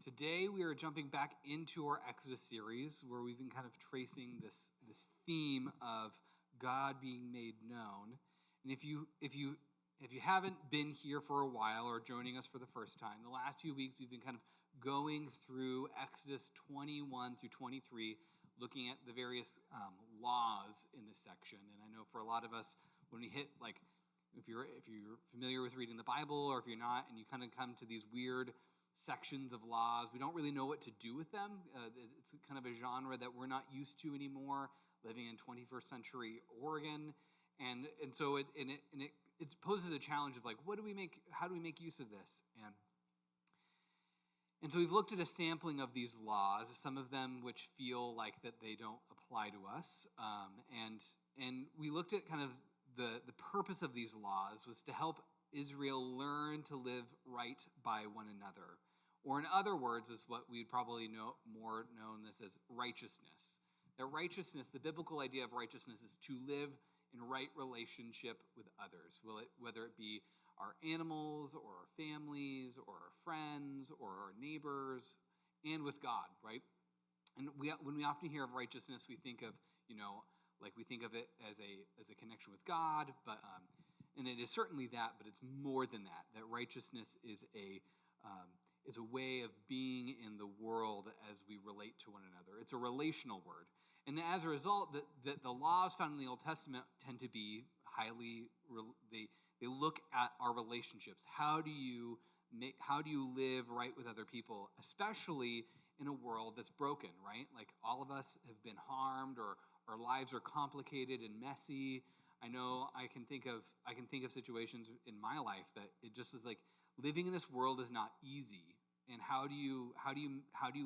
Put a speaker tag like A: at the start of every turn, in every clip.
A: Today we are jumping back into our Exodus series where we've been kind of tracing this theme of God being made known. And if you haven't been here for a while or joining us for the first time, the last few weeks we've been kind of going through Exodus 21 through 23, looking at the various laws in this section. And I know for a lot of us, when we hit if you're familiar with reading the Bible, or if you're not, and you kind of come to these weird sections of laws, we don't really know what to do with them. It's kind of a genre that we're not used to anymore, living in 21st century Oregon, and so it poses a challenge of how do we make use of this? And so we've looked at a sampling of these laws, some of them which feel like that they don't apply to us, and we looked at kind of the purpose of these laws was to help Israel learn to live right by one another. Or in other words, is what we'd probably know more known this as righteousness. That righteousness, the biblical idea of righteousness, is to live in right relationship with others, whether it be our animals or our families or our friends or our neighbors, and with God, right? And when we often hear of righteousness, we think of, we think of it as a connection with God, but and it is certainly that, but it's more than that. That righteousness is a way of being in the world as we relate to one another. It's a relational word. And as a result, the laws found in the Old Testament tend to be they look at our relationships. How do you live right with other people, especially in a world that's broken, right? Like all of us have been harmed, or our lives are complicated and messy. I know I can think of situations in my life that it just is like living in this world is not easy. And how do you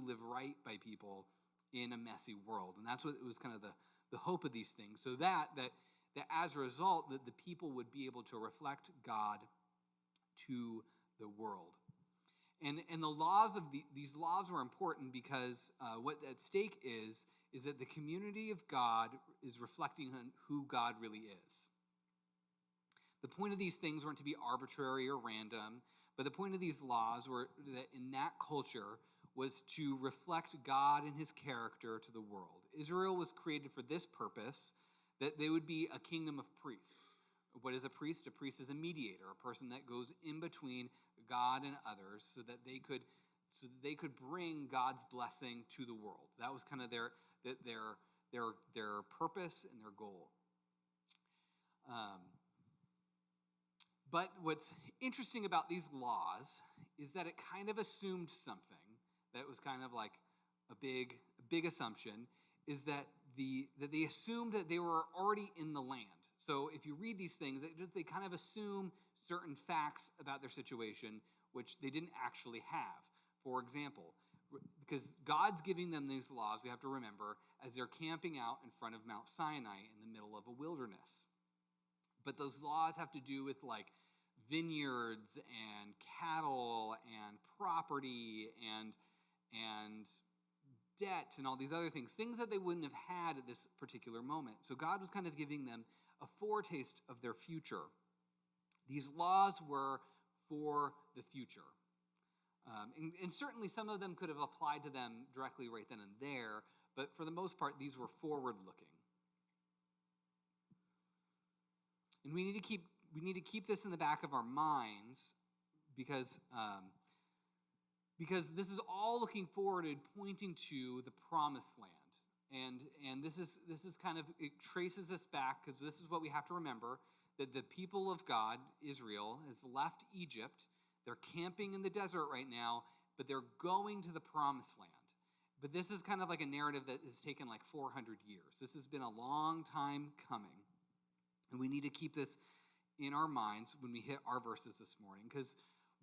A: live right by people in a messy world? And that's what it was kind of the hope of these things, so that as a result that the people would be able to reflect God to the world. And the laws of these laws were important because what at stake is that the community of God is reflecting on who God really is. The point of these things weren't to be arbitrary or random, but the point of these laws were that in that culture was to reflect God and his character to the world. Israel was created for this purpose, that they would be a kingdom of priests. What is a priest? A priest is a mediator, a person that goes in between God and others so that they could bring God's blessing to the world. That was kind of their purpose and their goal. But what's interesting about these laws is that it kind of assumed something that was kind of like a big assumption, is that they assumed that they were already in the land. So if you read these things, they kind of assume certain facts about their situation, which they didn't actually have. For example, because God's giving them these laws, we have to remember, as they're camping out in front of Mount Sinai in the middle of a wilderness. But those laws have to do with vineyards and cattle and property and debt and all these other things that they wouldn't have had at this particular moment. So God was kind of giving them a foretaste of their future. These laws were for the future. And certainly some of them could have applied to them directly right then and there, but for the most part, these were forward-looking. And we need to keep this in the back of our minds because this is all looking forward and pointing to the promised land. And this is kind of, it traces us back, because this is what we have to remember, that the people of God, Israel, has left Egypt. They're camping in the desert right now, but they're going to the promised land. But this is kind of like a narrative that has taken 400 years. This has been a long time coming. And we need to keep this in our minds when we hit our verses this morning, because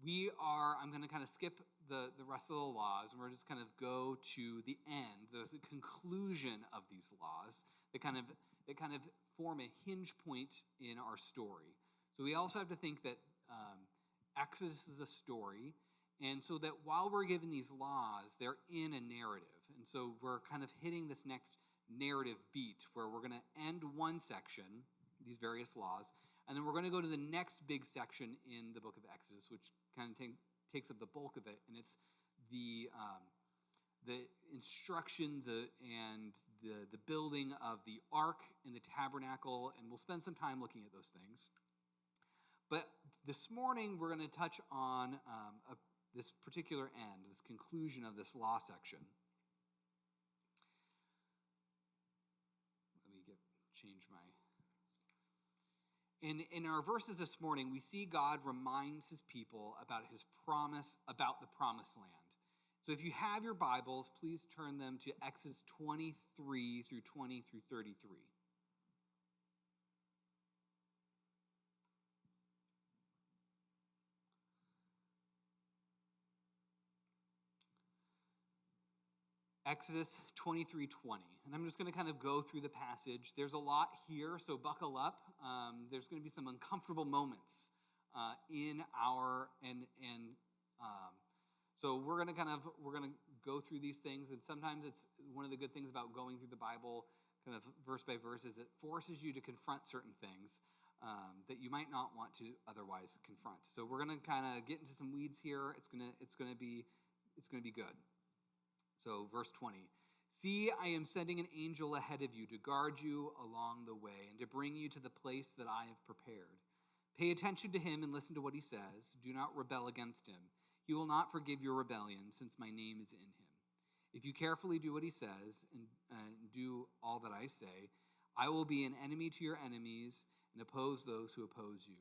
A: I'm going to kind of skip the rest of the laws, and we're just kind of go to the end, the conclusion of these laws that kind of form a hinge point in our story. So we also have to think that Exodus is a story, and so that while we're given these laws, they're in a narrative. And so we're kind of hitting this next narrative beat where we're going to end one section, these various laws, and then we're going to go to the next big section in the book of Exodus, which kind of takes up the bulk of it, and it's the instructions and the building of the ark and the tabernacle, and we'll spend some time looking at those things. But this morning, we're going to touch on this particular end, this conclusion of this law section. Let me change my... In our verses this morning, we see God reminds his people about his promise about the promised land. So if you have your Bibles, please turn them to Exodus 23 through 20 through 33. Exodus 23:20. And I'm just going to kind of go through the passage. There's a lot here, so buckle up. There's going to be some uncomfortable moments so we're going to go through these things, and sometimes it's one of the good things about going through the Bible kind of verse by verse is it forces you to confront certain things that you might not want to otherwise confront. So we're going to kind of get into some weeds here. It's going to be good. So verse 20, "See, I am sending an angel ahead of you to guard you along the way and to bring you to the place that I have prepared. Pay attention to him and listen to what he says. Do not rebel against him. He will not forgive your rebellion, since my name is in him. If you carefully do what he says and do all that I say, I will be an enemy to your enemies and oppose those who oppose you.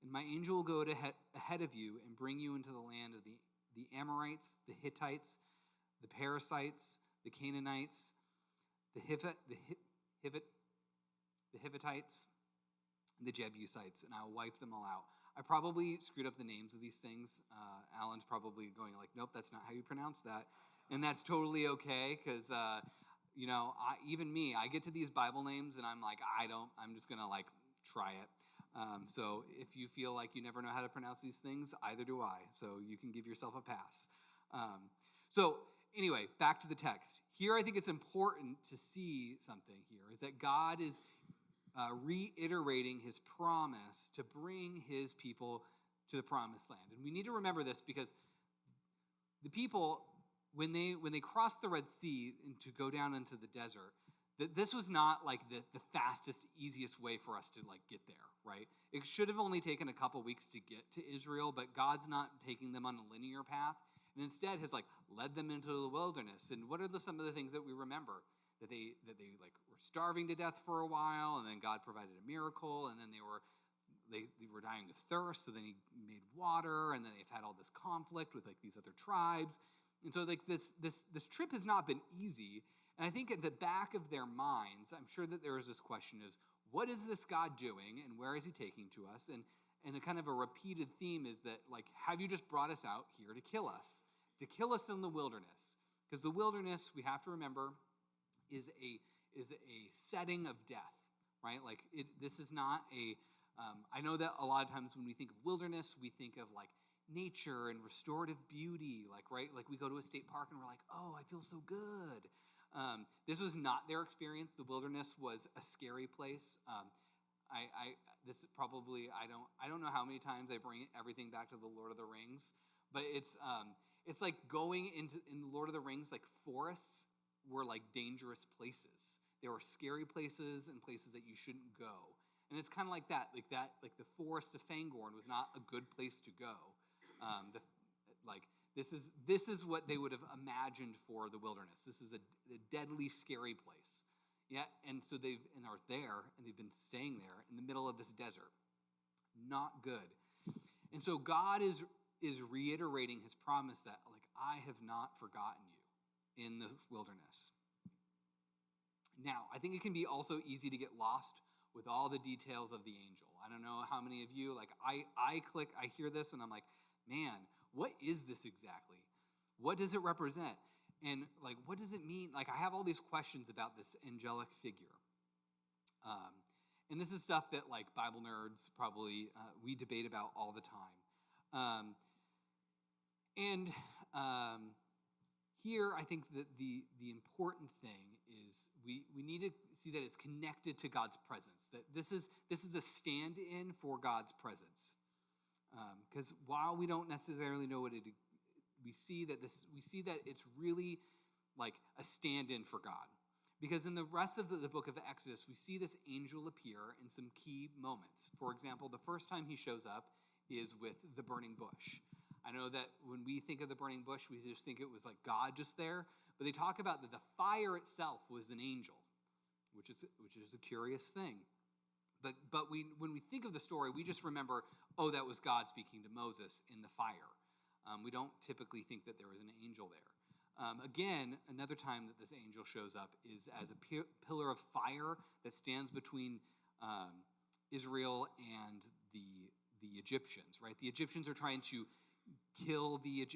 A: And my angel will go ahead of you and bring you into the land of the Amorites, the Hittites, the Perizzites, the Canaanites, the Hivitites, and the Jebusites, and I will wipe them all out." I probably screwed up the names of these things. Alan's probably going like, "Nope, that's not how you pronounce that." And that's totally okay, because, even me, I get to these Bible names, and I'm like, I'm just going to, try it. So if you feel like you never know how to pronounce these things, either do I. So you can give yourself a pass. So anyway, back to the text. Here I think it's important to see something here, is that God is reiterating his promise to bring his people to the promised land. And we need to remember this because the people, when they crossed the Red Sea and to go down into the desert, this was not like the fastest, easiest way for us to get there, right? It should have only taken a couple weeks to get to Israel, but God's not taking them on a linear path, and instead has led them into the wilderness. And what are some of the things that we remember? That they were starving to death for a while, and then God provided a miracle, and then they were dying of thirst, so then he made water, and then they've had all this conflict with these other tribes. And so this trip has not been easy. And I think at the back of their minds, I'm sure that there is this question is, what is this God doing, and where is he taking to us? And a kind of a repeated theme is that, have you just brought us out here to kill us in the wilderness? Because the wilderness, we have to remember, is a setting of death, right? This is not I know that a lot of times when we think of wilderness, we think of nature and restorative beauty, right? We go to a state park and we're like, oh, I feel so good. This was not their experience. The wilderness was a scary place. I don't know how many times I bring everything back to the Lord of the Rings, but it's like going in the Lord of the Rings, forests were dangerous places. There were scary places and places that you shouldn't go. And it's kind of like that. The forest of Fangorn was not a good place to go. This is what they would have imagined for the wilderness. This is a deadly, scary place. Yeah, and so are there, and they've been staying there in the middle of this desert. Not good. And so God is reiterating his promise that I have not forgotten you in the wilderness. Now, I think it can be also easy to get lost with all the details of the angel. I don't know how many of you, I hear this and I'm like, man, what is this exactly? What does it represent? And what does it mean? I have all these questions about this angelic figure. And this is stuff that Bible nerds probably, we debate about all the time. Here, I think that the important thing is we need to see that it's connected to God's presence. That this is a stand-in for God's presence. Because while we don't necessarily know what it we see that it's really like a stand-in for God. Because in the rest of the book of Exodus, we see this angel appear in some key moments. For example, the first time he shows up is with the burning bush. I know that when we think of the burning bush, we just think it was like God just there, but they talk about that the fire itself was an angel, which is a curious thing. But when we think of the story, we just remember, oh, that was God speaking to Moses in the fire. We don't typically think that there was an angel there. Again, another time that this angel shows up is as a pillar of fire that stands between Israel and the Egyptians, right? The Egyptians are trying to kill the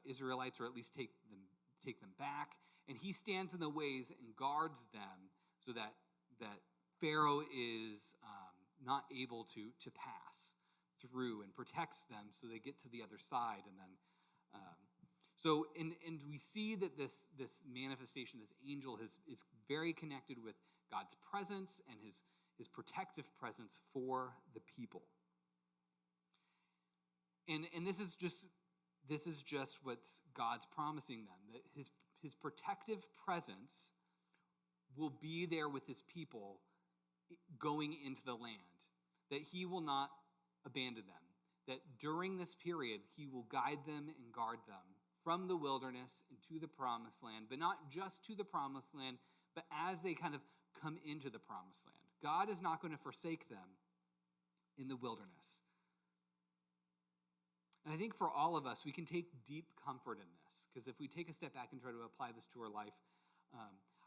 A: Israelites, or at least take them back, and he stands in the ways and guards them so that Pharaoh is not able to pass through, and protects them so they get to the other side. And then and we see that this manifestation, this angel, is very connected with God's presence and his protective presence for the people. And this is just what God's promising them, that his protective presence will be there with his people going into the land, that he will not abandon them, that during this period he will guide them and guard them from the wilderness into the promised land, but not just to the promised land, but as they kind of come into the promised land. God is not going to forsake them in the wilderness. And I think for all of us, we can take deep comfort in this, because if we take a step back and try to apply this to our life,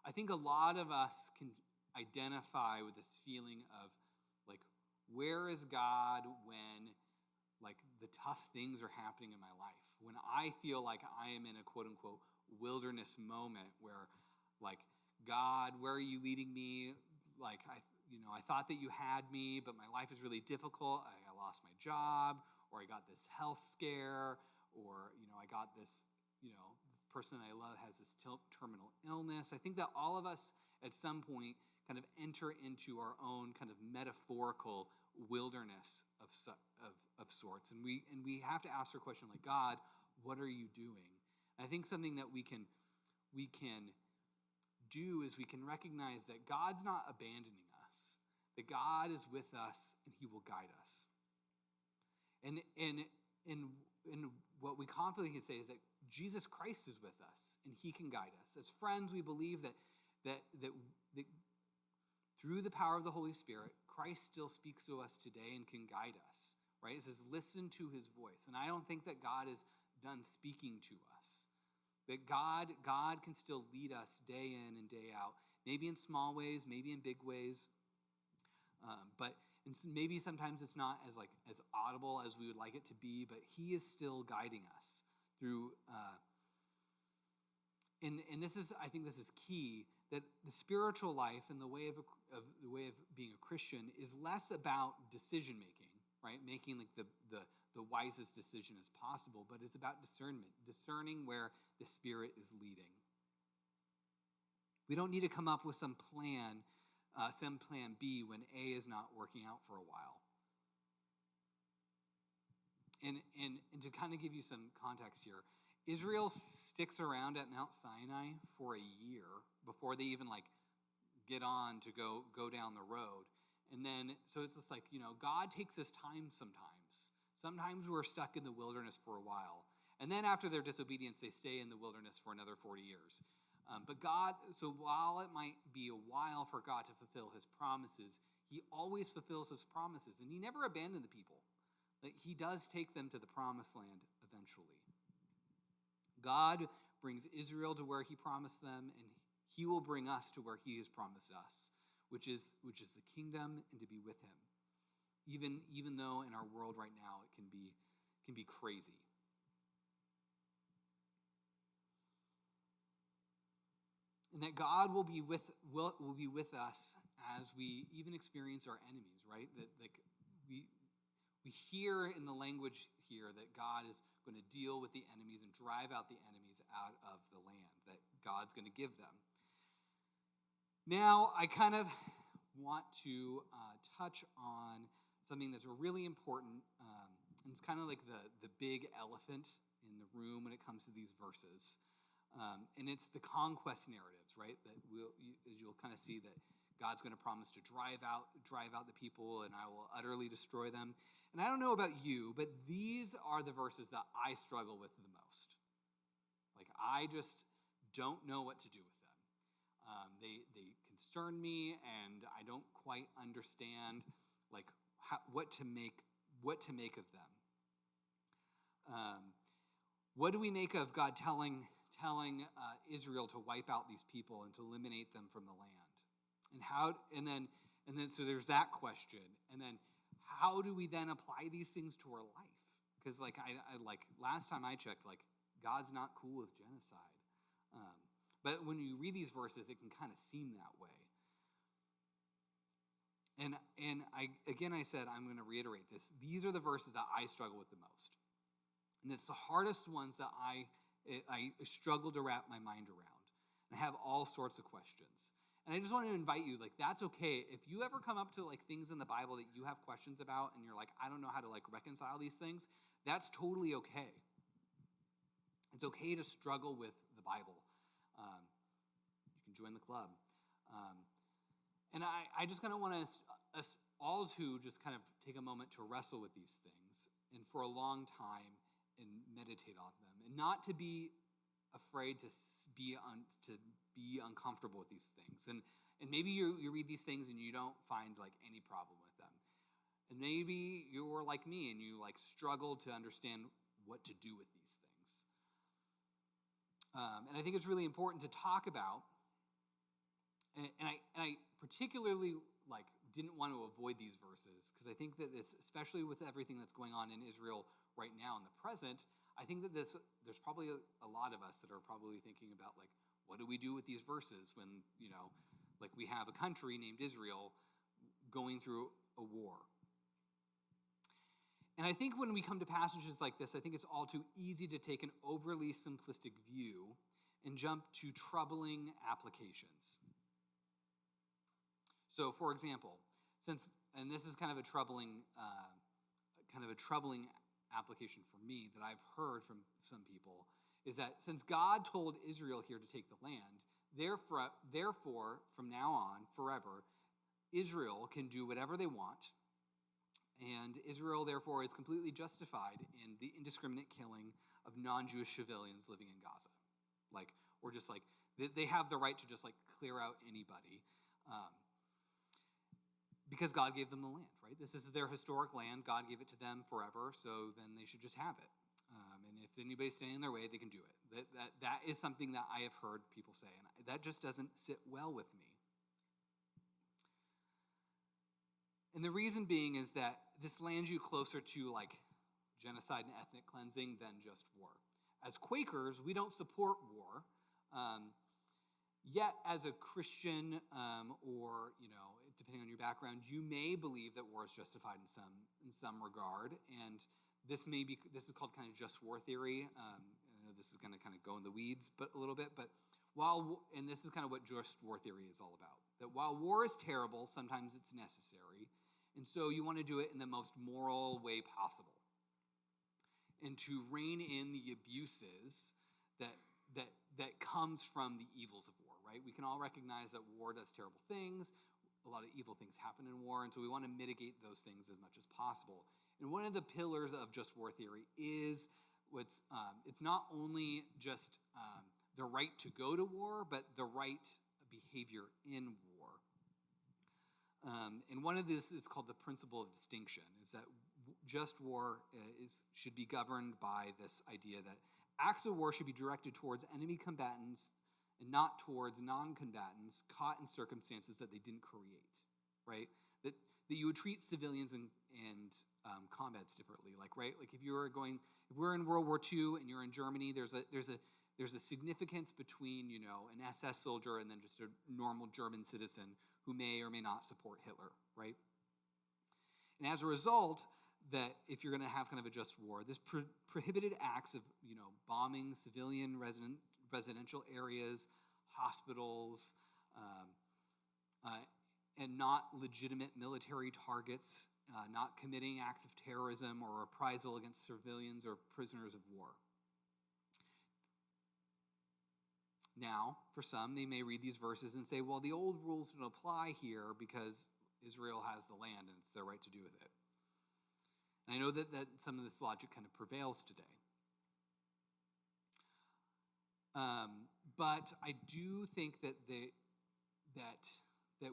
A: I think a lot of us can identify with this feeling of, like, where is God when, like, the tough things are happening in my life? When I feel like I am in a quote-unquote wilderness moment where, like, God, where are you leading me? Like, I thought that you had me, but my life is really difficult. I lost my job, or I got this health scare, or, I got this, this person I love has this terminal illness. I think that all of us at some point kind of enter into our own kind of metaphorical wilderness of sorts. And we have to ask our question, like, God, what are you doing? And I think something that we can do is we can recognize that God's not abandoning us, that God is with us and he will guide us. And what we confidently can say is that Jesus Christ is with us and he can guide us. As friends, we believe that through the power of the Holy Spirit, Christ still speaks to us today and can guide us, right? It says, listen to his voice. And I don't think that God is done speaking to us. That God can still lead us day in and day out, maybe in small ways, maybe in big ways, but maybe sometimes it's not as audible as we would like it to be, but he is still guiding us through. And this is, I think this is key, that the spiritual life and the way of being a Christian is less about decision making, right? Making like the wisest decision as possible, but it's about discernment, discerning where the Spirit is leading. We don't need to come up with some plan B when A is not working out for a while. And to kind of give you some context here, Israel sticks around at Mount Sinai for a year before they even get on to go down the road. And then, so it's just God takes his time sometimes. Sometimes we're stuck in the wilderness for a while. And then after their disobedience, they stay in the wilderness for another 40 years. But God, so while it might be a while for God to fulfill his promises, he always fulfills his promises. And he never abandoned the people. He does take them to the promised land eventually. God brings Israel to where he promised them, and he will bring us to where he has promised us, which is the kingdom and to be with him. Even though in our world right now it can be crazy. And that God will be with us as we even experience our enemies, right? That we hear in the language here that God is going to deal with the enemies and drive out the enemies out of the land that God's going to give them. Now, I kind of want to touch on something that's really important, and it's kind of like the big elephant in the the room when it comes to these verses. And it's the conquest narratives, right? That you'll kind of see that God's going to promise to drive out the people, and I will utterly destroy them. And I don't know about you, but these are the verses that I struggle with the most. Like, I just don't know what to do with them. They concern me, and I don't quite understand like what to make of them. What do we make of God telling Israel to wipe out these people and to eliminate them from the land? And then so there's that question. And then how do we then apply these things to our life? Because like I like last time I checked, like God's not cool with genocide. But when you read these verses, it can kind of seem that way. And I said, I'm going to reiterate this. These are the verses that I struggle with the most. And it's the hardest ones that I struggle to wrap my mind around. And I have all sorts of questions. And I just want to invite you, like, that's okay. If you ever come up to like things in the Bible that you have questions about and you're like, I don't know how to like reconcile these things, that's totally okay. It's okay to struggle with the Bible. You can join the club. And I just kind of want us all to just kind of take a moment to wrestle with these things and for a long time and meditate on them, and not to be afraid to be uncomfortable with these things. And maybe you read these things and you don't find like any problem with them. And maybe you're like me and you like struggle to understand what to do with these things. And I think it's really important to talk about. And I particularly like didn't want to avoid these verses because I think that this, especially with everything that's going on in Israel right now in the present, I think that there's probably a lot of us that are probably thinking about like, what do we do with these verses when, you know, like we have a country named Israel going through a war. And I think when we come to passages like this, I think it's all too easy to take an overly simplistic view and jump to troubling applications. So, for example, and this is kind of a troubling application for me that I've heard from some people, is that since God told Israel here to take the land, therefore, from now on, forever, Israel can do whatever they want, and Israel, therefore, is completely justified in the indiscriminate killing of non-Jewish civilians living in Gaza. Like, or just like, they have the right to just like clear out anybody. Because God gave them the land, right? This is their historic land. God gave it to them forever, so then they should just have it. And if anybody's standing in their way, they can do it. That is something that I have heard people say, and that just doesn't sit well with me. And the reason being is that this lands you closer to like genocide and ethnic cleansing than just war. As Quakers, we don't support war. Yet, as a Christian, or you know, depending on your background, you may believe that war is justified in some regard, and this is called kind of just war theory. I know this is going to kind of go in the weeds, but a little bit. But and this is kind of what just war theory is all about. That while war is terrible, sometimes it's necessary, and so you want to do it in the most moral way possible, and to rein in the abuses that comes from the evils of war, right? We can all recognize that war does terrible things. A lot of evil things happen in war, and so we want to mitigate those things as much as possible. And one of the pillars of just war theory is it's not only just the right to go to war, but the right behavior in war. And one of this is called the principle of distinction, is that just war should be governed by this idea that acts of war should be directed towards enemy combatants and not towards non-combatants caught in circumstances that they didn't create, right? That you would treat civilians and combats differently, like, right? Like if we're in World War II and you're in Germany, there's a significance between, you know, an SS soldier and then just a normal German citizen who may or may not support Hitler, right? And as a result, that if you're going to have kind of a just war, this prohibited acts of, you know, bombing civilian residential areas, hospitals, and not legitimate military targets, not committing acts of terrorism or reprisal against civilians or prisoners of war. Now, for some, they may read these verses and say, well, the old rules don't apply here because Israel has the land and it's their right to do with it. And I know that some of this logic kind of prevails today. But I do think that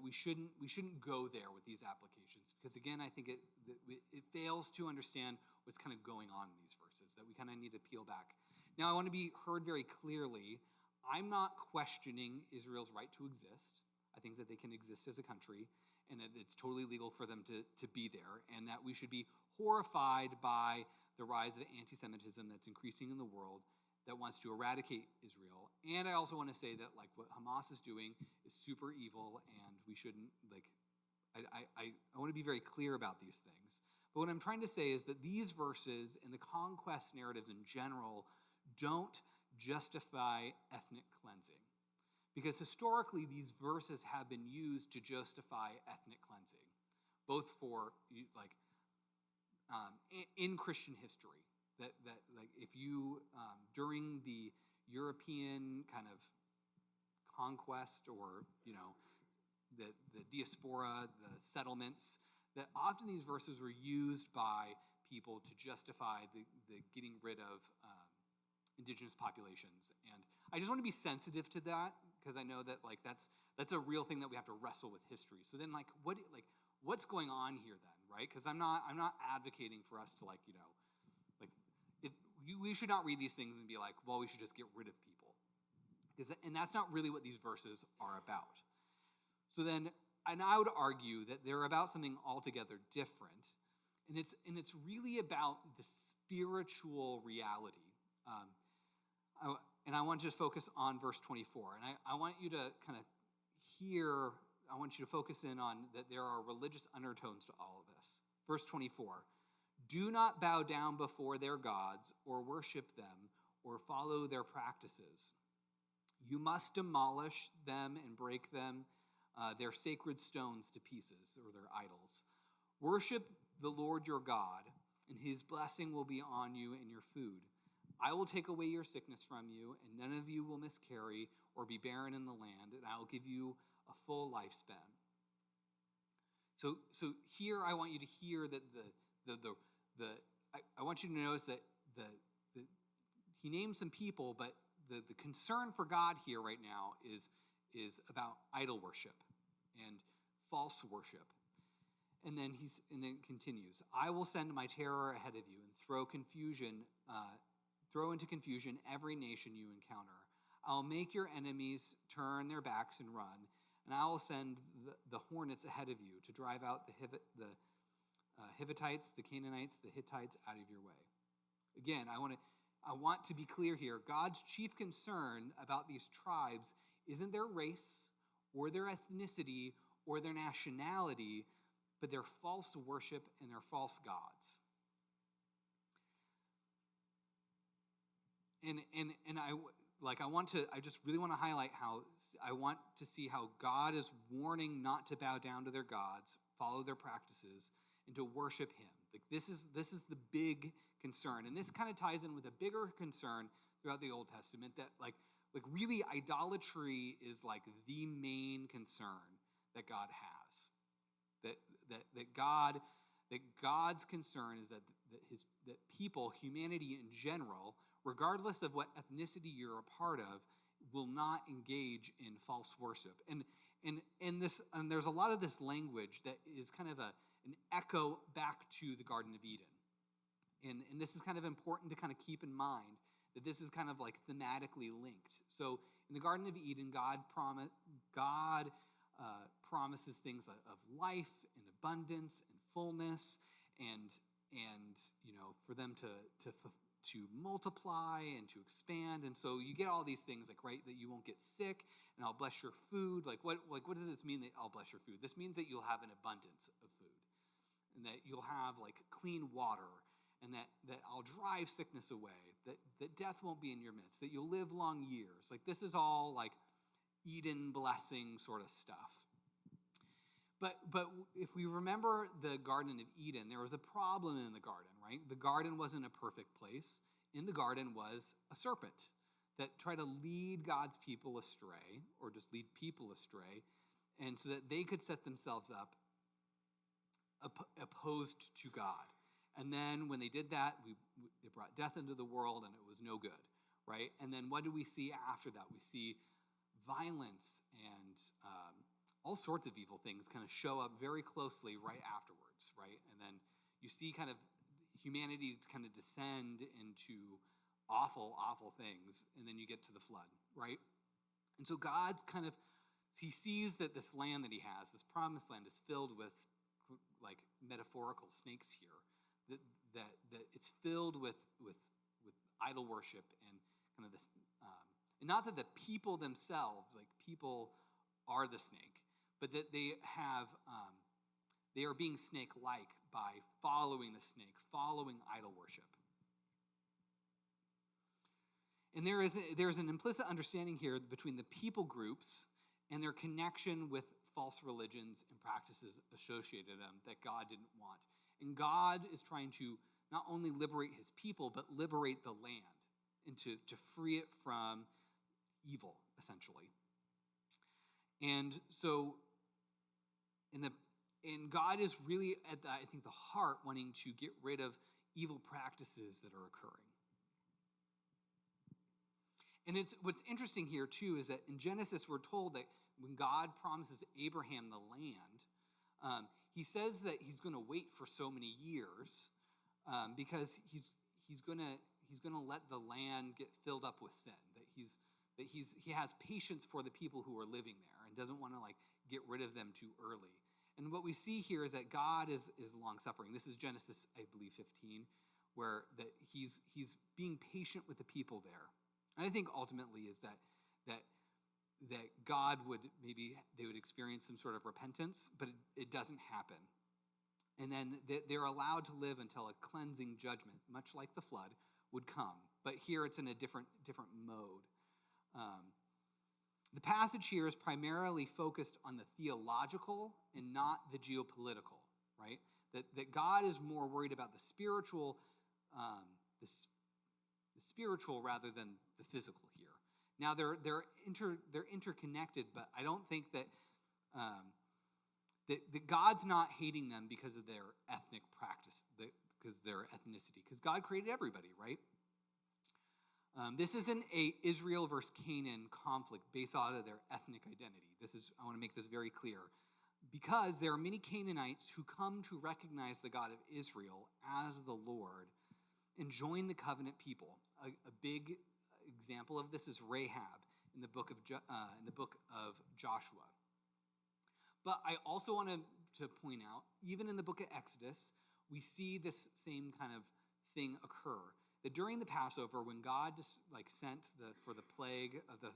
A: we shouldn't go there with these applications, because again, I think it fails to understand what's kind of going on in these verses, that we kind of need to peel back. Now, I want to be heard very clearly. I'm not questioning Israel's right to exist. I think that they can exist as a country, and that it's totally legal for them to be there, and that we should be horrified by the rise of anti-Semitism that's increasing in the world, that wants to eradicate Israel. And I also want to say that like what Hamas is doing is super evil, and we shouldn't, like, I want to be very clear about these things. But what I'm trying to say is that these verses and the conquest narratives in general don't justify ethnic cleansing. Because historically, these verses have been used to justify ethnic cleansing, both for, like, in Christian history. That like if you during the European kind of conquest, or the diaspora, the settlements, that often these verses were used by people to justify the getting rid of indigenous populations. And I just want to be sensitive to that, because I know that like that's a real thing that we have to wrestle with history. So then what's going on here then, right? Because I'm not advocating for us to we should not read these things and be like, well, we should just get rid of people. And that's not really what these verses are about. So then, and I would argue that they're about something altogether different. And it's really about the spiritual reality. And I want to just focus on verse 24. And I want you to kind of I want you to focus in on that there are religious undertones to all of this. Verse 24. Do not bow down before their gods or worship them or follow their practices. You must demolish them and break them, their sacred stones to pieces, or their idols. Worship the Lord your God, and his blessing will be on you and your food. I will take away your sickness from you, and none of you will miscarry or be barren in the land, and I will give you a full lifespan. So here I want you to hear that I want you to notice that he names some people, but the concern for God here right now is about idol worship and false worship. And then it continues. I will send my terror ahead of you and throw into confusion every nation you encounter. I'll make your enemies turn their backs and run, and I will send the hornets ahead of you to drive out the Hivitites, the Canaanites, the Hittites out of your way. Again, I want to be clear here. God's chief concern about these tribes isn't their race or their ethnicity or their nationality, but their false worship and their false gods. And I just really want to highlight how I want to see how God is warning not to bow down to their gods, follow their practices, and to worship him. Like this is the big concern. And this kind of ties in with a bigger concern throughout the Old Testament, that like really idolatry is like the main concern that God has. That God's concern is that people, humanity in general, regardless of what ethnicity you're a part of, will not engage in false worship. And there's a lot of this language that is kind of an echo back to the Garden of Eden. And this is kind of important to kind of keep in mind, that this is kind of like thematically linked. So in the Garden of Eden, God promises things of life and abundance and fullness, and for them to multiply and to expand. And so you get all these things like, right, that you won't get sick, and I'll bless your food. What does this mean, that I'll bless your food? This means that you'll have an abundance of food, and that you'll have like clean water, and that I'll drive sickness away, that death won't be in your midst, that you'll live long years. Like this is all like Eden blessing sort of stuff. But if we remember the Garden of Eden, there was a problem in the garden, right? The garden wasn't a perfect place. In the garden was a serpent that try to lead God's people astray, or just lead people astray, and so that they could set themselves up opposed to God. And then when they did that, they brought death into the world, and it was no good, right? And then what do we see after that? We see violence and all sorts of evil things kind of show up very closely right afterwards, right? And then you see kind of humanity kind of descend into awful, awful things, and then you get to the flood, right? And so God's kind of, he sees that this land that he has, this promised land, is filled with like metaphorical snakes here, that it's filled with idol worship and kind of this, and not that the people themselves, like people are the snake, but that they are being snake-like by following the snake, following idol worship. And there's an implicit understanding here between the people groups and their connection with false religions and practices associated with them that God didn't want. And God is trying to not only liberate his people, but liberate the land and to free it from evil, essentially. And so, and God is really at the, I think, the heart, wanting to get rid of evil practices that are occurring. And what's interesting here, too, is that in Genesis, we're told that when God promises Abraham the land, he says that he's going to wait for so many years because he's going to let the land get filled up with sin. That he has patience for the people who are living there and doesn't want to like get rid of them too early. And what we see here is that God is long suffering. This is Genesis, I believe, 15, where that he's being patient with the people there. And I think ultimately is that God they would experience some sort of repentance, but it doesn't happen. And then they're allowed to live until a cleansing judgment, much like the flood, would come. But here it's in a different mode. The passage here is primarily focused on the theological and not the geopolitical, right? That God is more worried about the spiritual, the spiritual rather than the physical here. Now they're interconnected, but I don't think that God's not hating them because of their ethnic practice, because their ethnicity, because God created everybody, right? This isn't a Israel versus Canaan conflict based out of their ethnic identity. I want to make this very clear. Because there are many Canaanites who come to recognize the God of Israel as the Lord and join the covenant people. A big example of this is Rahab in the book of Joshua. But I also want to point out, even in the book of Exodus, we see this same kind of thing occur. That during the Passover, when God sent for the plague of the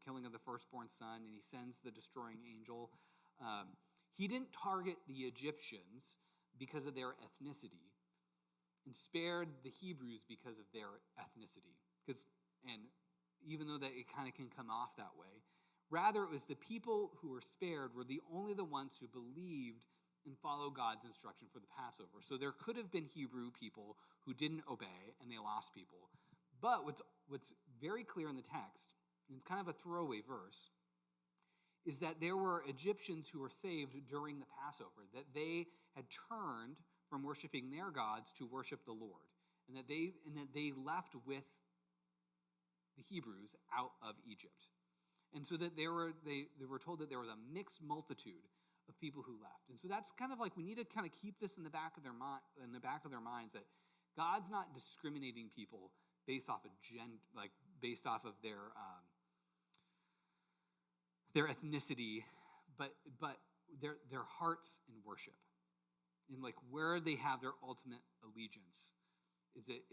A: killing of the firstborn son, and he sends the destroying angel, he didn't target the Egyptians because of their ethnicity and spared the Hebrews because of their ethnicity. And even though that it kind of can come off that way, rather it was the people who were spared were the only the ones who believed and follow God's instruction for the Passover. So there could have been Hebrew people who didn't obey and they lost people. But what's very clear in the text, and it's kind of a throwaway verse, is that there were Egyptians who were saved during the Passover, that they had turned from worshiping their gods to worship the Lord, and that they left with the Hebrews out of Egypt. And so that they were told that there was a mixed multitude of people who left. And so that's kind of like, we need to kind of keep this in the back of their minds, that God's not discriminating people based off of based off of their ethnicity, but their hearts in worship, and like where they have their ultimate allegiance. Is it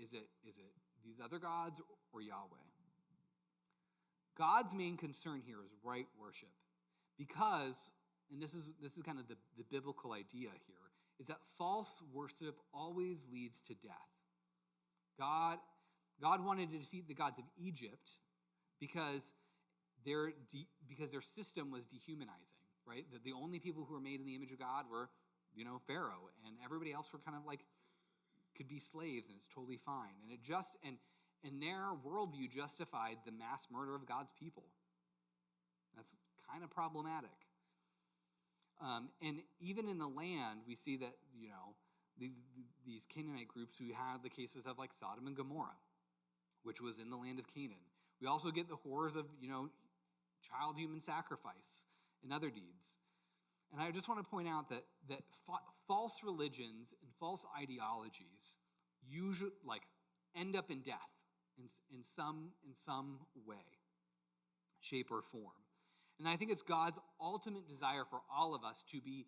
A: these other gods or Yahweh? God's main concern here is right worship, because, and this is kind of the biblical idea here, is that false worship always leads to death. God wanted to defeat the gods of Egypt because their system was dehumanizing, right? That the only people who were made in the image of God were, Pharaoh, and everybody else were kind of like, could be slaves, and it's totally fine. And and their worldview justified the mass murder of God's people. That's kind of problematic. And even in the land, we see that, these Canaanite groups who had the cases of like Sodom and Gomorrah, which was in the land of Canaan. We also get the horrors of, child human sacrifice and other deeds. And I just want to point out that false religions and false ideologies usually end up in death in some way, shape, or form. And I think it's God's ultimate desire for all of us to be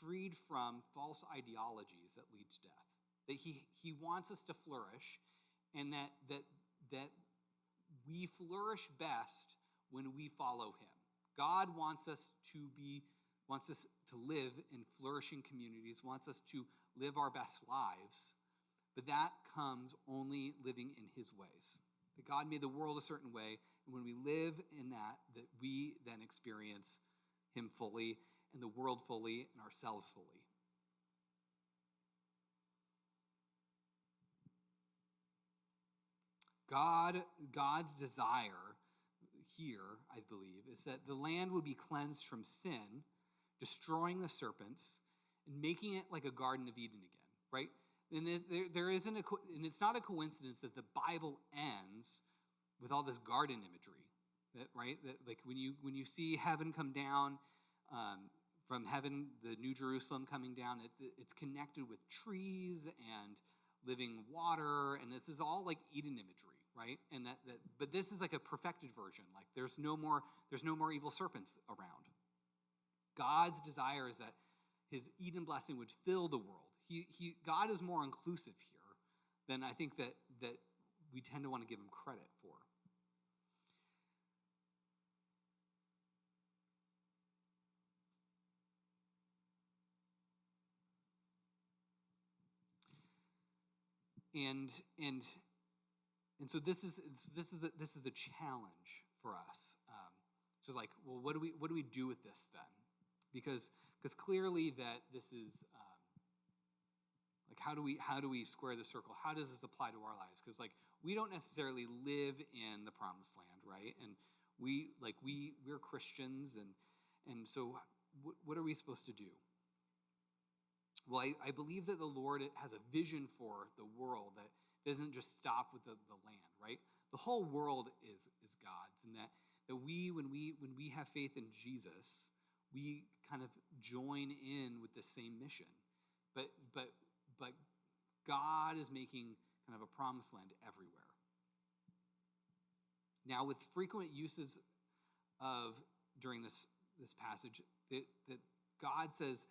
A: freed from false ideologies that lead to death. That he wants us to flourish, and that we flourish best when we follow him. God wants us to live in flourishing communities, wants us to live our best lives, but that comes only living in his ways. That God made the world a certain way, and when we live in that we then experience him fully, and the world fully, and ourselves fully. God's desire here, I believe, is that the land would be cleansed from sin, destroying the serpents, and making it like a Garden of Eden again, right? And there isn't and it's not a coincidence that the Bible ends with all this garden imagery, right? That like when you see heaven come down from heaven, the New Jerusalem coming down, it's connected with trees and living water, and this is all like Eden imagery, right? And but this is like a perfected version. Like there's no more evil serpents around. God's desire is that his Eden blessing would fill the world. God is more inclusive here than I think that we tend to want to give him credit for. And so this is a challenge for us. So like, well, what do we do with this then? Because clearly that this is like how do we square the circle? How does this apply to our lives? Because like we don't necessarily live in the promised land, right? And we're Christians, and so what are we supposed to do? Well, I believe that the Lord has a vision for the world that doesn't just stop with the land, right? The whole world is God's, and that we, when we have faith in Jesus, we kind of join in with the same mission. But God is making kind of a promised land everywhere. Now, with frequent uses of during this passage, that God says.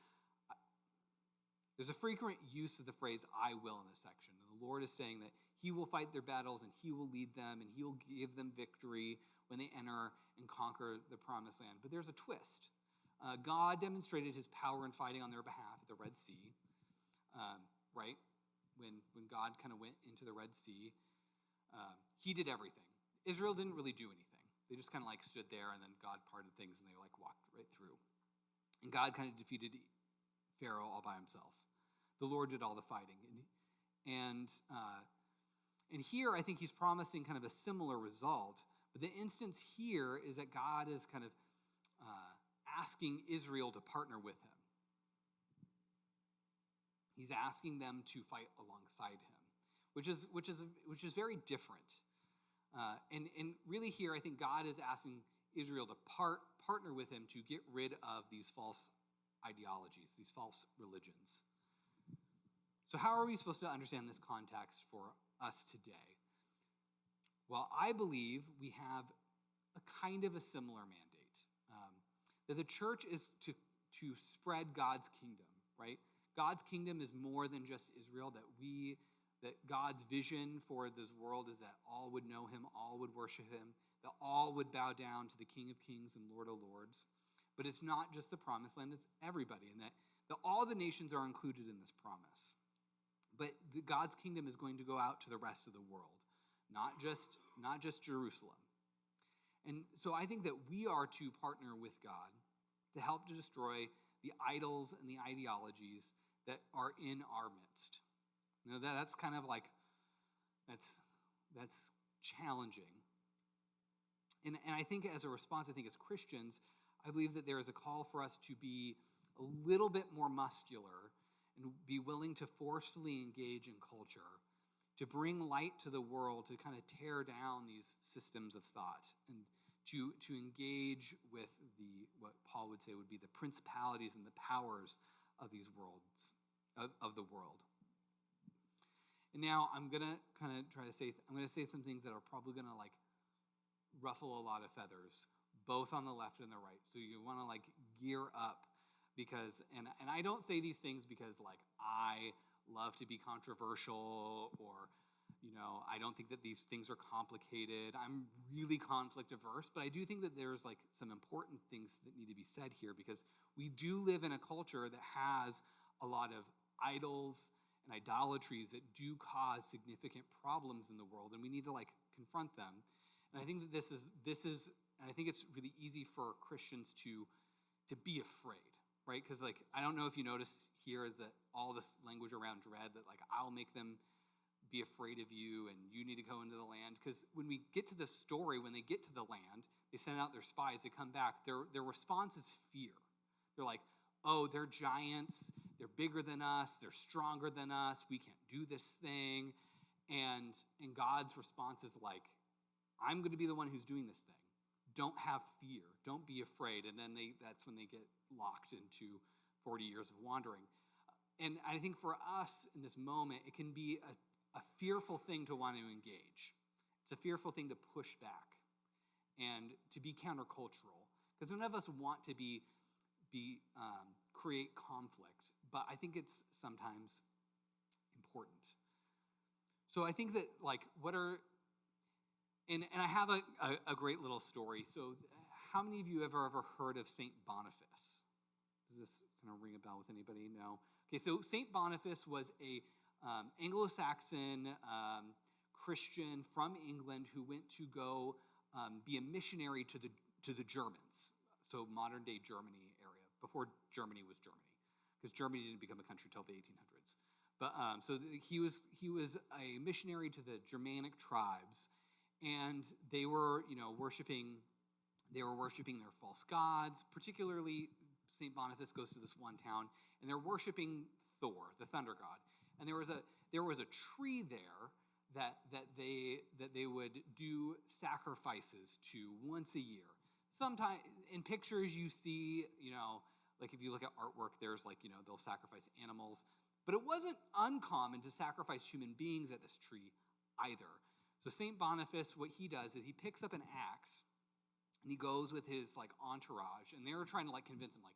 A: There's a frequent use of the phrase, I will, in this section. The Lord is saying that he will fight their battles, and he will lead them, and he will give them victory when they enter and conquer the promised land. But there's a twist. God demonstrated his power in fighting on their behalf at the Red Sea, right? When God kind of went into the Red Sea, he did everything. Israel didn't really do anything. They just kind of like stood there, and then God parted things, and they like walked right through. And God kind of defeated Pharaoh all by himself. The Lord did all the fighting. And here I think he's promising kind of a similar result. But the instance here is that God is kind of asking Israel to partner with him. He's asking them to fight alongside him, which is very different. And really here I think God is asking Israel to partner with him to get rid of these false ideologies, these false religions. So how are we supposed to understand this context for us today? Well, I believe we have a kind of a similar mandate. That the church is to spread God's kingdom, right? God's kingdom is more than just Israel, that God's vision for this world is that all would know him, all would worship him, that all would bow down to the King of Kings and Lord of Lords. But it's not just the promised land, it's everybody, and that all the nations are included in this promise. But God's kingdom is going to go out to the rest of the world, not just Jerusalem. And so I think that we are to partner with God to help to destroy the idols and the ideologies that are in our midst. That's kind of like, that's that's challenging. And I think as a response, I think as Christians, I believe that there is a call for us to be a little bit more muscular and be willing to forcefully engage in culture, to bring light to the world, to kind of tear down these systems of thought, and to engage with what Paul would say would be the principalities and the powers of these worlds, of the world. And now I'm gonna kind of I'm gonna say some things that are probably gonna ruffle a lot of feathers, both on the left and the right. So you want to gear up, because and I don't say these things because I love to be controversial, or I don't think that these things are complicated. I'm really conflict averse, but I do think that there's some important things that need to be said here, because we do live in a culture that has a lot of idols and idolatries that do cause significant problems in the world, and we need to confront them. And I think that this is, and I think it's really easy for Christians to be afraid, right? Because I don't know if you notice here is that all this language around dread, that I'll make them be afraid of you and you need to go into the land. Because when we get to the story, when they get to the land, they send out their spies, they come back, their response is fear. They're like, oh, they're giants, they're bigger than us, they're stronger than us, we can't do this thing. And God's response is I'm going to be the one who's doing this thing. Don't have fear. Don't be afraid. And then that's when they get locked into 40 years of wandering. And I think for us in this moment, it can be a fearful thing to want to engage. It's a fearful thing to push back and to be countercultural. Because none of us want to create conflict. But I think it's sometimes important. So I think that and I have a great little story. So how many of you have ever heard of St. Boniface? Does this kind of ring a bell with anybody? No? Okay, so St. Boniface was a Anglo-Saxon Christian from England who went to go be a missionary to the Germans, so modern-day Germany area, before Germany was Germany, because Germany didn't become a country till the 1800s. But so he was a missionary to the Germanic tribes. And they were, worshiping their false gods. Particularly, St. Boniface goes to this one town, and they're worshiping Thor, the thunder god. And there was a tree there that they would do sacrifices to once a year. Sometimes in pictures you see, if you look at artwork, there's they'll sacrifice animals. But it wasn't uncommon to sacrifice human beings at this tree either. So St. Boniface, what he does is he picks up an axe and he goes with his entourage, and they're trying to convince him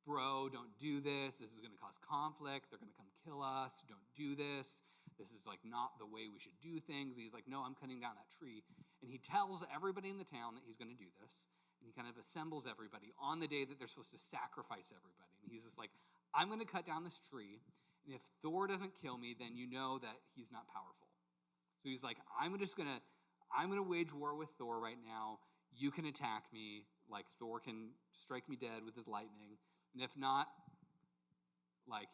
A: bro, don't do this. This is going to cause conflict. They're going to come kill us. Don't do this. This is not the way we should do things. And he's like, no, I'm cutting down that tree. And he tells everybody in the town that he's going to do this. And he kind of assembles everybody on the day that they're supposed to sacrifice everybody. And he's just like, I'm going to cut down this tree. And if Thor doesn't kill me, then you know that he's not powerful. So he's like, I'm gonna wage war with Thor right now. You can attack me, Thor can strike me dead with his lightning, and if not,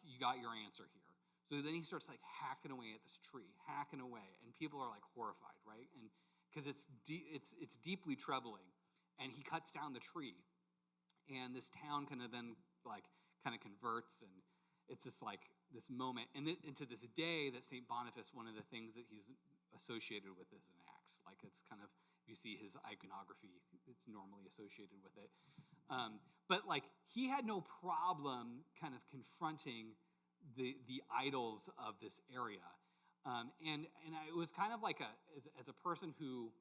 A: you got your answer here. So then he starts hacking away at this tree, hacking away, and people are horrified, right? And because it's deeply troubling, and he cuts down the tree, and this town kind of then converts, and it's just this moment, and to this day that St. Boniface, one of the things that he's associated with is an axe. It's kind of, you see his iconography, it's normally associated with it. But he had no problem kind of confronting the idols of this area. And it was kind of as a person who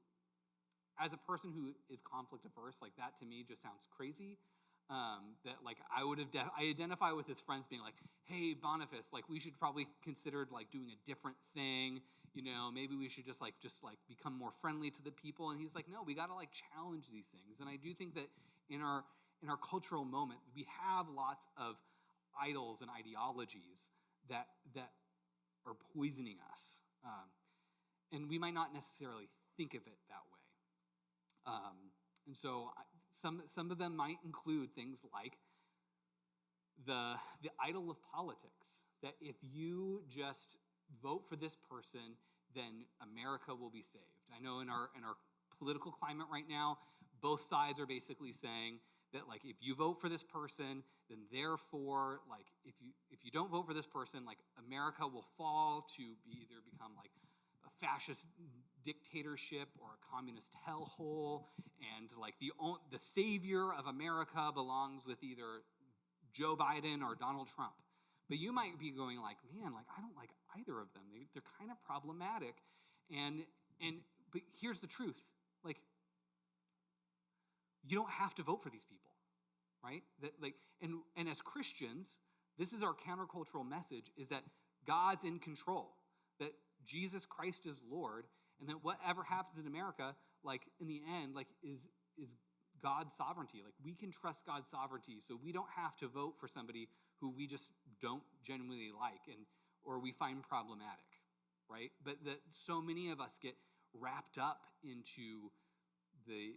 A: is conflict averse, that to me just sounds crazy. That I identify with his friends being hey, Boniface, we should probably consider doing a different thing, maybe we should just become more friendly to the people. And he's like, no, we got to challenge these things. And I do think that in our cultural moment, we have lots of idols and ideologies that are poisoning us, and we might not necessarily think of it that way. And so some of them might include things like the idol of politics, that if you just vote for this person, then America will be saved. I know in our political climate right now, both sides are basically saying that, like, if you vote for this person, then therefore, like, if you don't vote for this person, like, America will fall to either become like a fascist dictatorship or a communist hellhole, and like the savior of America belongs with either Joe Biden or Donald Trump. But you might be going like, man, like, I don't like either of them. They're kind of problematic. But here's the truth. Like, you don't have to vote for these people, right? And as Christians, this is our countercultural message, is that God's in control, that Jesus Christ is Lord, and that whatever happens in America, like, in the end, like, is God's sovereignty. Like, we can trust God's sovereignty, so we don't have to vote for somebody who we just don't genuinely like or we find problematic, right? But so many of us get wrapped up into the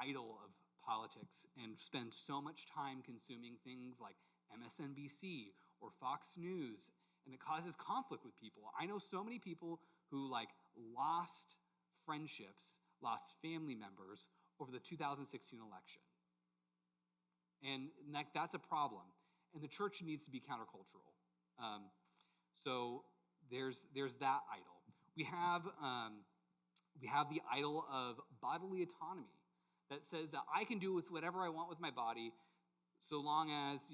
A: idol of politics and spend so much time consuming things like MSNBC or Fox News, and it causes conflict with people. I know so many people who, like, lost friendships, lost family members over the 2016 election. And like, that's a problem. And the church needs to be countercultural. So there's that idol. We have the idol of bodily autonomy that says that I can do with whatever I want with my body, so long as,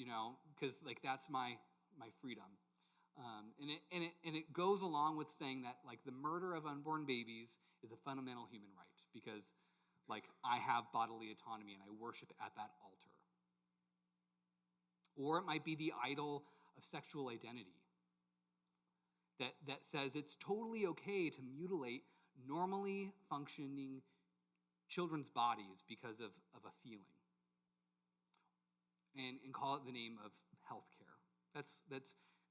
A: because like that's my freedom. And it goes along with saying that, like, the murder of unborn babies is a fundamental human right, because, like, I have bodily autonomy and I worship at that altar. Or it might be the idol of sexual identity that says it's totally okay to mutilate normally functioning children's bodies because of a feeling, and call it the name of healthcare. That's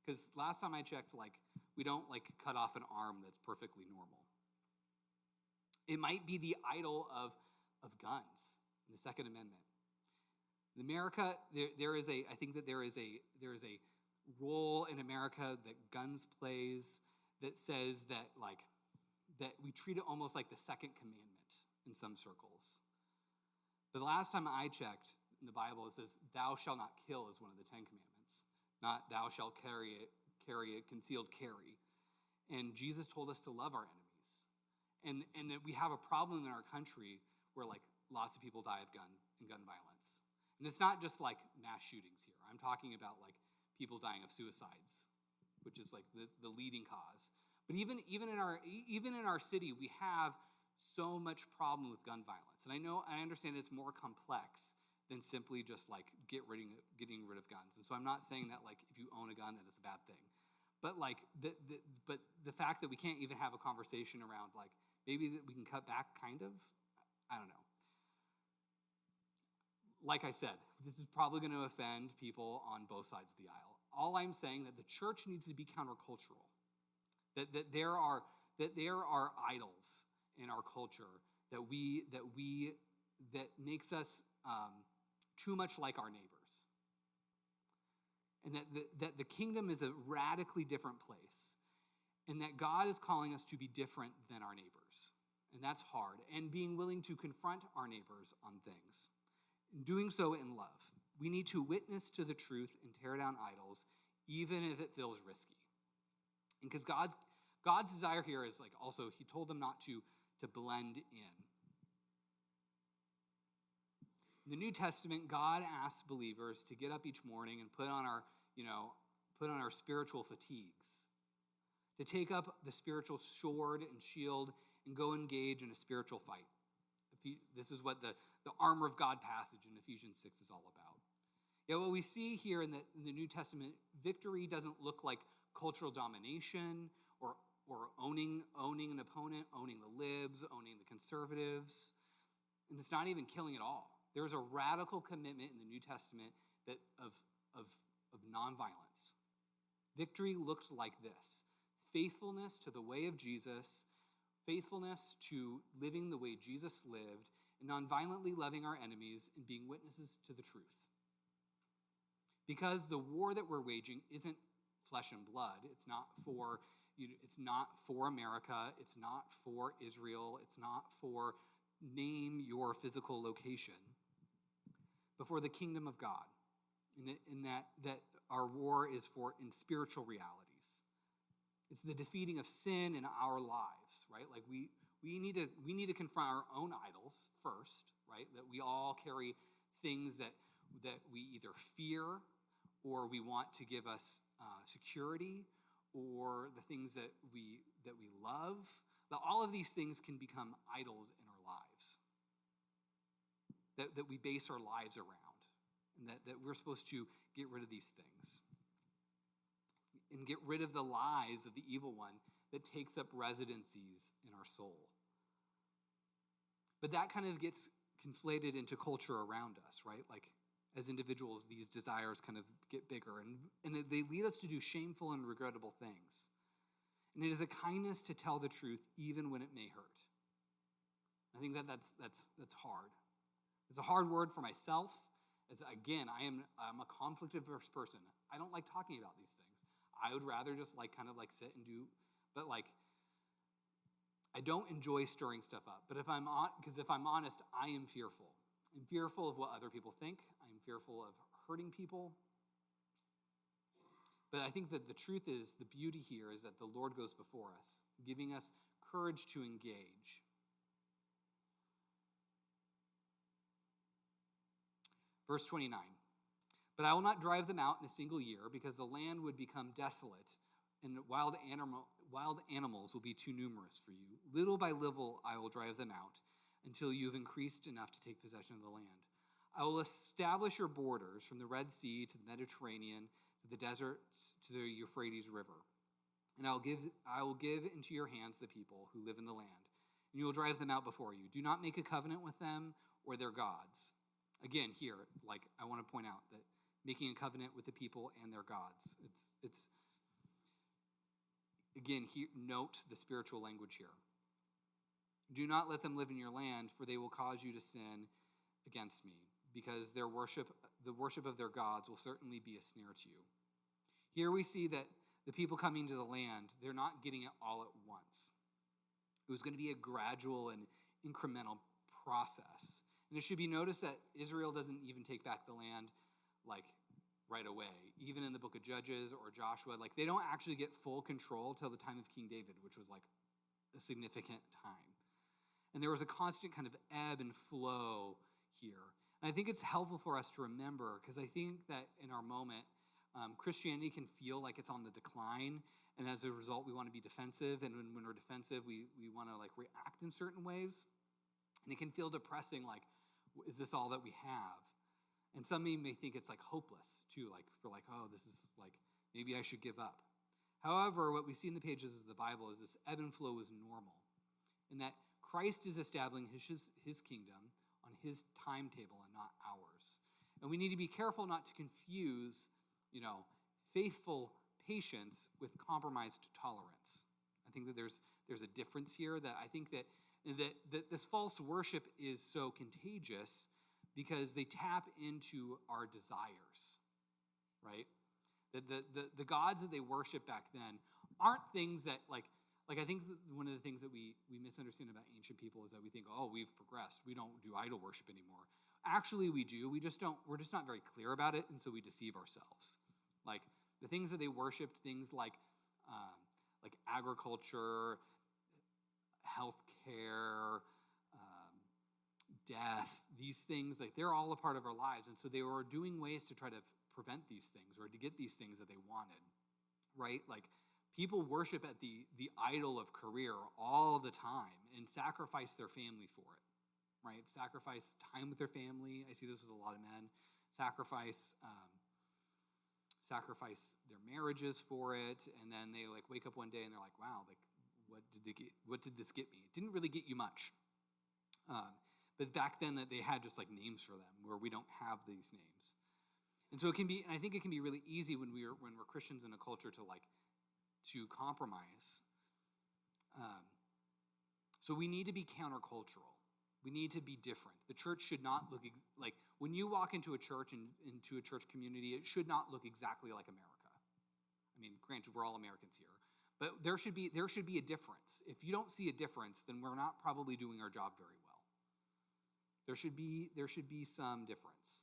A: because last time I checked, like, we don't, like, cut off an arm that's perfectly normal. It might be the idol of guns in the Second Amendment. In America, I think that there is a role in America that guns plays that says that, like, that we treat it almost like the second commandment in some circles. But the last time I checked in the Bible, it says, "Thou shalt not kill" is one of the 10 Commandments, not "Thou shalt carry a concealed carry." And Jesus told us to love our enemies. And that we have a problem in our country where, like, lots of people die of gun violence. And it's not just like mass shootings here. I'm talking about, like, people dying of suicides, which is like the leading cause. But even in our city, we have so much problem with gun violence. And I understand it's more complex than simply just, like, getting rid of guns. And so I'm not saying that, like, if you own a gun that it's a bad thing. But, like, the fact that we can't even have a conversation around, like, maybe that we can cut back, kind of, I don't know. Like I said, this is probably going to offend people on both sides of the aisle. All I'm saying that the church needs to be countercultural. That there are idols in our culture that makes us too much like our neighbors, and that the kingdom is a radically different place, and that God is calling us to be different than our neighbors, and that's hard. And being willing to confront our neighbors on things. Doing so in love. We need to witness to the truth and tear down idols, even if it feels risky. And because God's desire here is, like, also, he told them not to blend in. In the New Testament, God asks believers to get up each morning and put on our spiritual fatigues, to take up the spiritual sword and shield and go engage in a spiritual fight. This is what the armor of God passage in Ephesians 6 is all about. Yet what we see here in the New Testament, victory doesn't look like cultural domination or owning an opponent, owning the libs, owning the conservatives. And it's not even killing at all. There's a radical commitment in the New Testament of nonviolence. Victory looked like this: faithfulness to the way of Jesus, faithfulness to living the way Jesus lived, and nonviolently loving our enemies and being witnesses to the truth. Because the war that we're waging isn't flesh and blood. It's not for, It's not for America. It's not for Israel. It's not for name your physical location, but for the kingdom of God. In that our war is in spiritual realities. It's the defeating of sin in our lives, right? Like we need to confront our own idols first, right? That we all carry things that we either fear or we want to give us security, or the things that we love. That all of these things can become idols in our lives. That we base our lives around, and that we're supposed to get rid of these things and get rid of the lies of the evil one that takes up residencies in our soul. But that kind of gets conflated into culture around us, right? Like, as individuals, these desires kind of get bigger, and they lead us to do shameful and regrettable things. And it is a kindness to tell the truth even when it may hurt. I think that's hard. It's a hard word for myself. As again, I'm a conflict-averse person. I don't like talking about these things. I would rather just sit and do, but I don't enjoy stirring stuff up. But if I'm honest, I am fearful. I'm fearful of what other people think. I'm fearful of hurting people. But I think that the truth is, the beauty here is that the Lord goes before us, giving us courage to engage. Verse 29, but I will not drive them out in a single year, because the land would become desolate, and wild animals will be too numerous for you. Little by little I will drive them out, until you have increased enough to take possession of the land. I will establish your borders from the Red Sea to the Mediterranean, to the deserts, to the Euphrates River. And I will give into your hands the people who live in the land, and you will drive them out before you. Do not make a covenant with them or their gods. Again, here, I want to point out that making a covenant with the people and their gods. It's again, note the spiritual language here. Do not let them live in your land, for they will cause you to sin against me, because the worship of their gods will certainly be a snare to you. Here we see that the people coming to the land, they're not getting it all at once. It was going to be a gradual and incremental process. And it should be noticed that Israel doesn't even take back the land right away. Even in the book of Judges or Joshua, they don't actually get full control till the time of King David, which was a significant time. And there was a constant kind of ebb and flow here. And I think it's helpful for us to remember, because I think that in our moment, Christianity can feel like it's on the decline, and as a result, we want to be defensive, and when we're defensive, we want to react in certain ways. And it can feel depressing, is this all that we have? And some may think it's hopeless too, we're oh, this is maybe I should give up. However, what we see in the pages of the Bible is this ebb and flow is normal, and that Christ is establishing his kingdom on his timetable and not ours. And we need to be careful not to confuse, faithful patience with compromised tolerance. I think that there's a difference here, that I think that this false worship is so contagious because they tap into our desires, right? The gods that they worship back then aren't things that I think one of the things that we misunderstand about ancient people is that we think, oh, we've progressed. We don't do idol worship anymore. Actually, we do. We're just not very clear about it, and so we deceive ourselves. The things that they worshipped, things like agriculture, healthcare, death, these things, they're all a part of our lives. And so they were doing ways to try to prevent these things or to get these things that they wanted, right? People worship at the idol of career all the time and sacrifice their family for it, right? Sacrifice time with their family. I see this with a lot of men. Sacrifice their marriages for it, and then they wake up one day and they're like, wow, what did this get me? It didn't really get you much. But back then they had just names for them, where we don't have these names. And so it can be, and I think it can be really easy when we're Christians in a culture to compromise. So we need to be countercultural. We need to be different. The church should not look when you walk into a church and into a church community, it should not look exactly like America. I mean, granted, we're all Americans here, But there should be a difference. If you don't see a difference, then we're not probably doing our job very well. There should be some difference.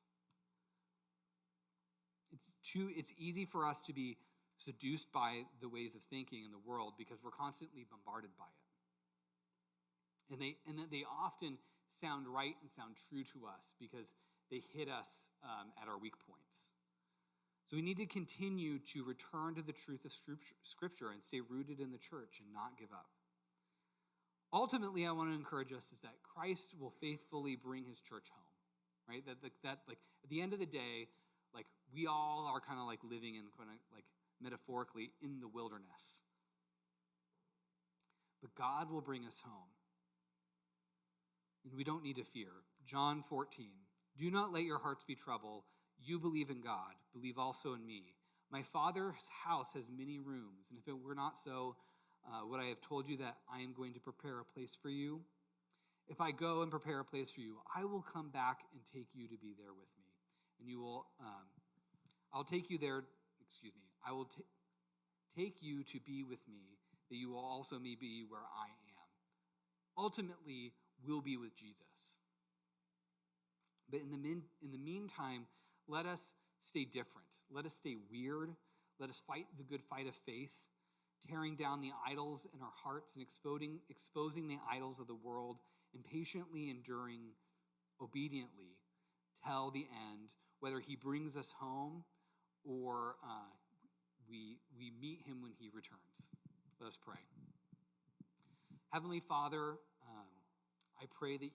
A: It's easy for us to be seduced by the ways of thinking in the world because we're constantly bombarded by it. And that they often sound right and sound true to us because they hit us at our weak points. So we need to continue to return to the truth of Scripture and stay rooted in the church and not give up. Ultimately, I want to encourage us is that Christ will faithfully bring his church home, right? That at the end of the day, like we all are kind of like living in like metaphorically in the wilderness. But God will bring us home. And we don't need to fear. John 14, do not let your hearts be troubled. You believe in God, believe also in me. My Father's house has many rooms, and if it were not so, would I have told you that I am going to prepare a place for you? If I go and prepare a place for you, I will come back and take you to be there with me. And you will, I'll take you there, I will take you to be with me, that you will also be where I am. Ultimately, we'll be with Jesus. But in the meantime, let us stay different. Let us stay weird. Let us fight the good fight of faith, tearing down the idols in our hearts and exposing the idols of the world, and patiently enduring obediently till the end, whether he brings us home or we meet him when he returns. Let us pray. Heavenly Father, I pray that